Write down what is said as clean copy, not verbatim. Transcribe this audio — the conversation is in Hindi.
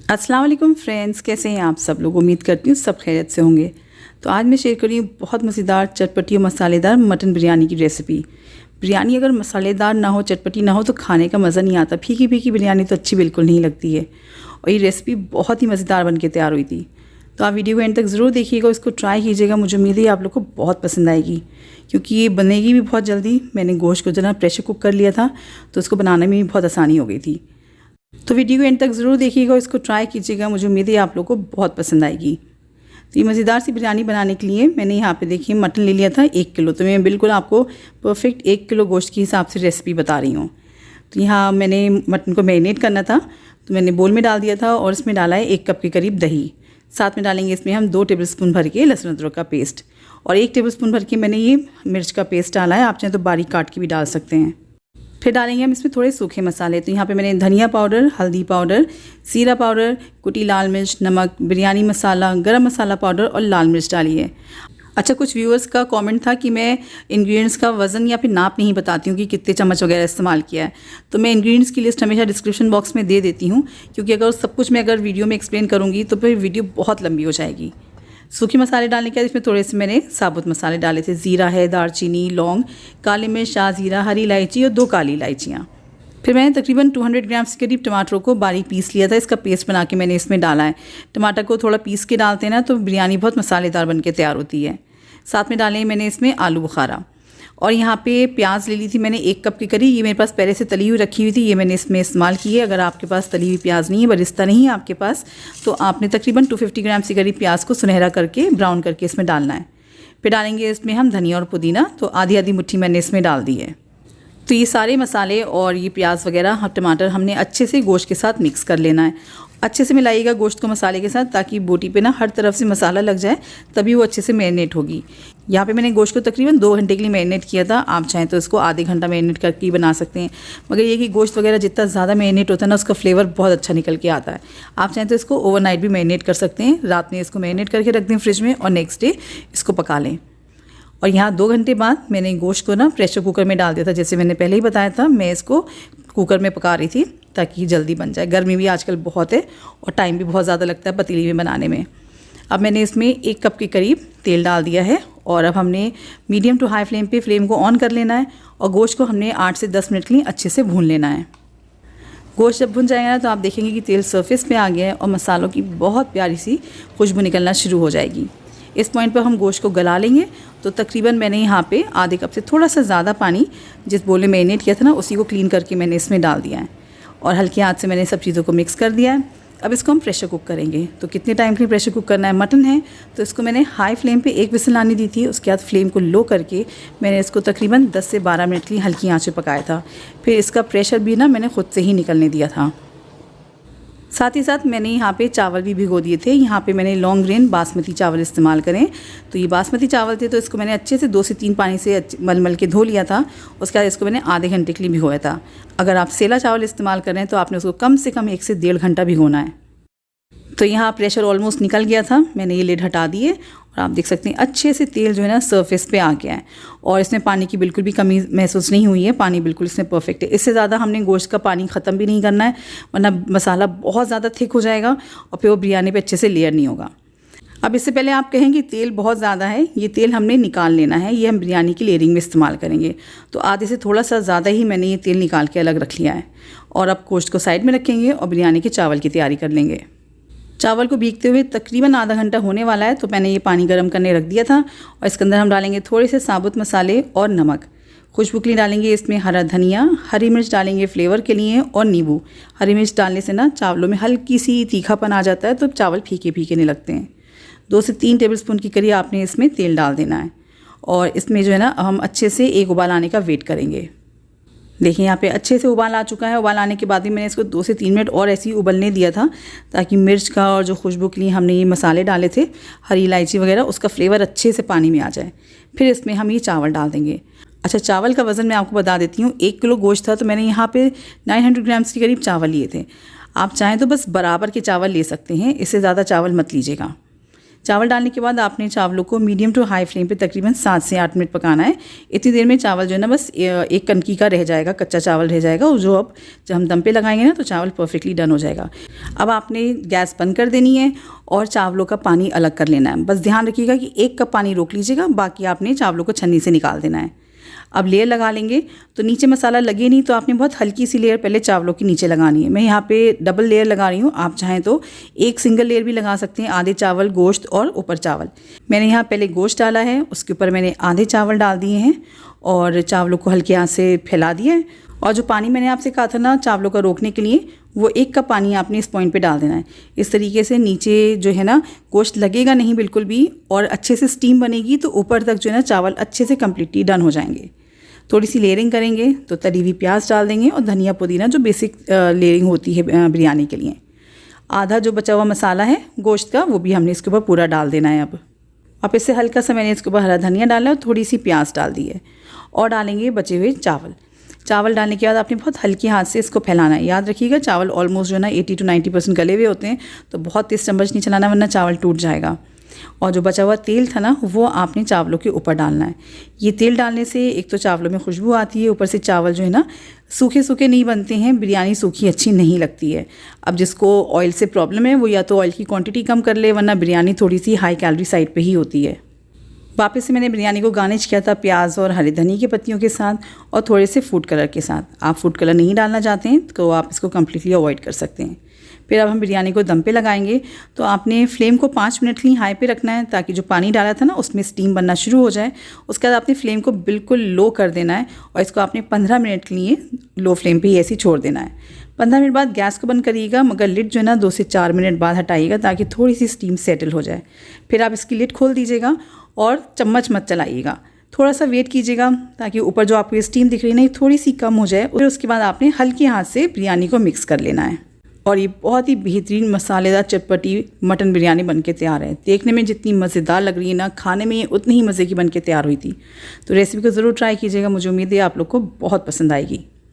अस्सलाम वालेकुम फ्रेंड्स, कैसे हैं आप सब लोग। उम्मीद करती हूँ सब खैरियत से होंगे। तो आज मैं शेयर कर रही हूँ बहुत मज़ेदार चटपटी और मसालेदार मटन बिरयानी की रेसिपी। बिरयानी अगर मसालेदार ना हो, चटपटी ना हो तो खाने का मज़ा नहीं आता। फीकी फीकी बिरयानी तो अच्छी बिल्कुल नहीं लगती है। और ये रेसिपी बहुत ही मज़ेदार बन के तैयार हुई थी। तो आप वीडियो को एंड तक ज़रूर देखिएगा, इसको ट्राई कीजिएगा। मुझे उम्मीद है आप लोग को बहुत पसंद आएगी, क्योंकि ये बनेगी भी बहुत जल्दी। मैंने गोश्त को जो ना प्रेशर कुक कर लिया था, तो उसको बनाने में भी बहुत आसानी हो गई थी। तो वीडियो को एंड तक ज़रूर देखिएगा, इसको ट्राई कीजिएगा। मुझे उम्मीद है आप लोगों को बहुत पसंद आएगी। तो ये मज़ेदार सी बिरयानी बनाने के लिए मैंने यहाँ पे देखिए मटन ले लिया था 1 किलो। तो मैं बिल्कुल आपको परफेक्ट 1 किलो गोश्त के हिसाब से रेसिपी बता रही हूँ। तो यहाँ मैंने मटन को मैरिनेट करना था, तो मैंने बोल में डाल दिया था और इसमें डाला है 1 कप के करीब दही। साथ में डालेंगे इसमें हम 2 टेबलस्पून भर के लहसुन अदरक का पेस्ट, और 1 टेबलस्पून भर के मैंने ये मिर्च का पेस्ट डाला है। आप चाहें तो बारीक काट के भी डाल सकते हैं। फिर डालेंगे हम इसमें थोड़े सूखे मसाले। तो यहाँ पे मैंने धनिया पाउडर, हल्दी पाउडर, जीरा पाउडर, कुटी लाल मिर्च, नमक, बिरयानी मसाला, गरम मसाला पाउडर और लाल मिर्च डाली है। अच्छा, कुछ व्यूअर्स का कमेंट था कि मैं इंग्रेडिएंट्स का वज़न या फिर नाप नहीं बताती हूँ कि कितने चम्मच वगैरह इस्तेमाल किया है। तो मैं इंग्रेडिएंट्स की लिस्ट हमेशा डिस्क्रिप्शन बॉक्स में दे देती हूँ, क्योंकि अगर सब कुछ मैं अगर वीडियो में एक्सप्लेन करूँगी तो फिर वीडियो बहुत लंबी हो जाएगी। सूखे मसाले डालने के बाद इसमें थोड़े से मैंने साबुत मसाले डाले थे। ज़ीरा है, दालचीनी, लौंग, काली मिर्च, शाहजीरा, हरी इलायची और 2 काली इलायचियाँ। फिर मैंने तकरीबन 200 ग्राम के करीब टमाटरों को बारीक पीस लिया था। इसका पेस्ट बना के मैंने इसमें डाला है। टमाटर को थोड़ा पीस के डालते हैं ना, तो बिरयानी बहुत मसालेदार बन के तैयार होती है। साथ में डाले मैंने इसमें आलू बुखारा, और यहाँ पे प्याज ले ली थी मैंने 1 कप के करीब। ये मेरे पास पहले से तली हुई रखी हुई थी, ये मैंने इसमें इस्तेमाल की है। अगर आपके पास तली हुई प्याज नहीं है, बरिस्ता नहीं है आपके पास, तो आपने तकरीबन 250 ग्राम से करीब प्याज को सुनहरा करके ब्राउन करके इसमें डालना है। फिर डालेंगे इसमें हम धनिया और पुदीना, तो आधी आधी मुट्ठी मैंने इसमें डाल दी है। तो ये सारे मसाले और ये प्याज वगैरह, टमाटर हमने अच्छे से गोश्त के साथ मिक्स कर लेना है। अच्छे से मिलाइएगा गोश्त को मसाले के साथ, ताकि बोटी पे ना हर तरफ से मसाला लग जाए, तभी वो अच्छे से मैरिनेट होगी। यहाँ पे मैंने गोश्त को तकरीबन 2 घंटे के लिए मैरिनेट किया था। आप चाहें तो इसको आधे घंटा मैरिनेट करके बना सकते हैं, मगर ये कि गोश्त वगैरह जितना ज़्यादा मैरिनेट होता है ना, उसका फ्लेवर बहुत अच्छा निकल के आता है। आप चाहें तो इसको ओवरनाइट भी मैरिनेट कर सकते हैं। रात में इसको मैरिनेट करके रख दें फ्रिज में, और नेक्स्ट डे इसको पका लें। और यहाँ 2 घंटे बाद मैंने गोश्त को ना प्रेशर कुकर में डाल दिया था। जैसे मैंने पहले ही बताया था, मैं इसको कुकर में पका रही थी ताकि जल्दी बन जाए। गर्मी भी आजकल बहुत है और टाइम भी बहुत ज़्यादा लगता है पतीली में बनाने में। अब मैंने इसमें 1 कप के करीब तेल डाल दिया है, और अब हमने मीडियम टू हाई फ्लेम पे फ्लेम को ऑन कर लेना है, और गोश्त को हमने 8 से 10 मिनट के लिए अच्छे से भून लेना है। गोश्त जब भुन जाएगा ना, तो आप देखेंगे कि तेल सरफेस पे आ गया है और मसालों की बहुत प्यारी सी खुशबू निकलना शुरू हो जाएगी। इस पॉइंट पर हम गोश्त को गला लेंगे। तो तकरीबन मैंने यहाँ पे आधे कप से थोड़ा सा ज़्यादा पानी, जिस बोल में मैरिनेट किया था ना, उसी को क्लीन करके मैंने इसमें डाल दिया है, और हल्की आंच से मैंने सब चीज़ों को मिक्स कर दिया है। अब इसको हम प्रेशर कुक करेंगे। तो कितने टाइम के लिए प्रेशर कुक करना है, मटन है तो इसको मैंने हाई फ्लेम पे 1 विसल आने दी थी। उसके बाद फ्लेम को लो करके मैंने इसको तकरीबन 10 से 12 मिनट के लिए हल्की आंच पे पकाया था। फिर इसका प्रेशर भी ना मैंने खुद से ही निकलने दिया था। साथ ही साथ मैंने यहाँ पे चावल भी भिगो दिए थे। यहाँ पे मैंने लॉन्ग ग्रेन बासमती चावल इस्तेमाल करें। तो ये बासमती चावल थे, तो इसको मैंने अच्छे से 2 से 3 पानी से मल के धो लिया था। उसके बाद इसको मैंने आधे घंटे के लिए भिगोया था। अगर आप सेला चावल इस्तेमाल कर रहे हैं तो आपने उसको कम से कम 1 से 1.5 घंटा भिगोना है। तो यहाँ प्रेशर ऑलमोस्ट निकल गया था। मैंने ये लिड हटा दिए, और आप देख सकते हैं अच्छे से तेल जो है ना सरफेस पे आ गया है, और इसमें पानी की बिल्कुल भी कमी महसूस नहीं हुई है। पानी बिल्कुल इसमें परफेक्ट है। इससे ज़्यादा हमने गोश्त का पानी ख़त्म भी नहीं करना है, वरना मसाला बहुत ज़्यादा थिक हो जाएगा और फिर वो बिरयानी पे अच्छे से लेयर नहीं होगा। अब इससे पहले आप कहेंगे तेल बहुत ज़्यादा है, ये तेल हमने निकाल लेना है। ये हम बिरयानी की लेयरिंग में इस्तेमाल करेंगे। तो आधे से थोड़ा सा ज़्यादा ही मैंने ये तेल निकाल के अलग रख लिया है, और अब गोश्त को साइड में रखेंगे और बिरयानी के चावल की तैयारी कर लेंगे। चावल को भीगते हुए तकरीबन आधा घंटा होने वाला है, तो मैंने ये पानी गर्म करने रख दिया था, और इसके अंदर हम डालेंगे थोड़े से साबुत मसाले और नमक। खुशबू के लिए डालेंगे इसमें हरा धनिया, हरी मिर्च डालेंगे फ्लेवर के लिए, और नींबू। हरी मिर्च डालने से ना चावलों में हल्की सी तीखापन आ जाता है, तो चावल फीके फीके नहीं लगते हैं। 2 से 3 टेबलस्पून के करीब आपने इसमें तेल डाल देना है, और इसमें जो है ना हम अच्छे से 1 उबाल आने का वेट करेंगे। देखिए यहाँ पे अच्छे से उबाल आ चुका है। उबाल आने के बाद ही मैंने इसको 2 से 3 मिनट और ऐसे ही उबलने दिया था, ताकि मिर्च का और जो खुशबू के लिए हमने ये मसाले डाले थे, हरी इलायची वगैरह, उसका फ्लेवर अच्छे से पानी में आ जाए। फिर इसमें हम ये चावल डाल देंगे। अच्छा, चावल का वज़न मैं आपको बता देती हूँ। 1 किलो गोश्त था, तो मैंने यहाँ पे 900 ग्राम्स के करीब चावल लिए थे। आप चाहें तो बस बराबर के चावल ले सकते हैं, इससे ज़्यादा चावल मत लीजिएगा। चावल डालने के बाद आपने चावलों को मीडियम टू हाई फ्लेम पे तकरीबन 7 से 8 मिनट पकाना है। इतनी देर में चावल जो है ना बस एक कनकी का रह जाएगा, कच्चा चावल रह जाएगा, और जो अब जब हम दम पे लगाएंगे ना तो चावल परफेक्टली डन हो जाएगा। अब आपने गैस बंद कर देनी है और चावलों का पानी अलग कर लेना है। बस ध्यान रखिएगा कि 1 कप पानी रोक लीजिएगा, बाकी आपने चावलों को छन्नी से निकाल देना है। अब लेयर लगा लेंगे तो नीचे मसाला लगे नहीं, तो आपने बहुत हल्की सी लेयर पहले चावलों की नीचे लगानी है। मैं यहाँ पे डबल लेयर लगा रही हूँ, आप चाहें तो एक सिंगल लेयर भी लगा सकते हैं, आधे चावल गोश्त और ऊपर चावल। मैंने यहाँ पहले गोश्त डाला है, उसके ऊपर मैंने आधे चावल डाल दिए हैं और चावलों को हल्के हाथ से फैला दिया है। और जो पानी मैंने आपसे कहा था ना चावलों का रोकने के लिए, वो 1 कप पानी आपने इस पॉइंट पे डाल देना है। इस तरीके से नीचे जो है ना गोश्त लगेगा नहीं बिल्कुल भी, और अच्छे से स्टीम बनेगी तो ऊपर तक जो है ना चावल अच्छे से कम्प्लीटली डन हो जाएंगे। थोड़ी सी लेयरिंग करेंगे तो तली हुई प्याज डाल देंगे और धनिया पुदीना, जो बेसिक लेयरिंग होती है बिरयानी के लिए। आधा जो बचा हुआ मसाला है गोश्त का वो भी हमने इसके ऊपर पूरा डाल देना है। अब इससे हल्का सा मैंने इसके ऊपर हरा धनिया डाला है और थोड़ी सी प्याज डाल दी है, और डालेंगे बचे हुए चावल डालने के बाद आपने बहुत हल्के हाथ से इसको फैलाना है। याद रखिएगा चावल ऑलमोस्ट जो है ना 80 to 90% गले हुए होते हैं, तो बहुत तेज चम्मच नहीं चलाना वरना चावल टूट जाएगा। और जो बचा हुआ तेल था ना वो आपने चावलों के ऊपर डालना है। ये तेल डालने से एक तो चावलों में खुशबू आती है, ऊपर से चावल जो है ना सूखे सूखे नहीं बनते हैं, बिरयानी सूखी अच्छी नहीं लगती है। अब जिसको ऑयल से प्रॉब्लम है वो या तो ऑयल की क्वांटिटी कम कर ले, वरना बिरयानी थोड़ी सी हाई कैलोरी साइड पे ही होती है। वापस से मैंने बिरयानी को गार्निश किया था प्याज और हरी धनिया की पत्तियों के साथ और थोड़े से फूड कलर के साथ। आप फूड कलर नहीं डालना चाहते हैं तो आप इसको कम्प्लीटली अवॉइड कर सकते हैं। फिर अब हम बिरयानी को दम पे लगाएंगे, तो आपने फ्लेम को 5 मिनट के लिए हाई पे रखना है ताकि जो पानी डाला था ना उसमें स्टीम बनना शुरू हो जाए। उसके बाद आपने फ्लेम को बिल्कुल लो कर देना है और इसको आपने 15 मिनट के लिए लो फ्लेम पे ही ऐसे ही छोड़ देना है। 15 मिनट बाद गैस को बंद करिएगा, मगर लिड जो है ना 2 से 4 मिनट बाद हटाइएगा ताकि थोड़ी सी स्टीम सेटल हो जाए। फिर आप इसकी लिड खोल दीजिएगा और चम्मच मत चलाइएगा, थोड़ा सा वेट कीजिएगा ताकि ऊपर जो आपको स्टीम दिख रही है ना थोड़ी सी कम हो जाए। फिर उसके बाद आपने हल्के हाथ से बिरयानी को मिक्स कर लेना है और ये बहुत ही बेहतरीन मसालेदार चटपटी मटन बिरयानी बनके तैयार है। देखने में जितनी मज़ेदार लग रही है ना, खाने में ये उतनी ही मज़े की बनके तैयार हुई थी। तो रेसिपी को ज़रूर ट्राई कीजिएगा, मुझे उम्मीद है आप लोग को बहुत पसंद आएगी।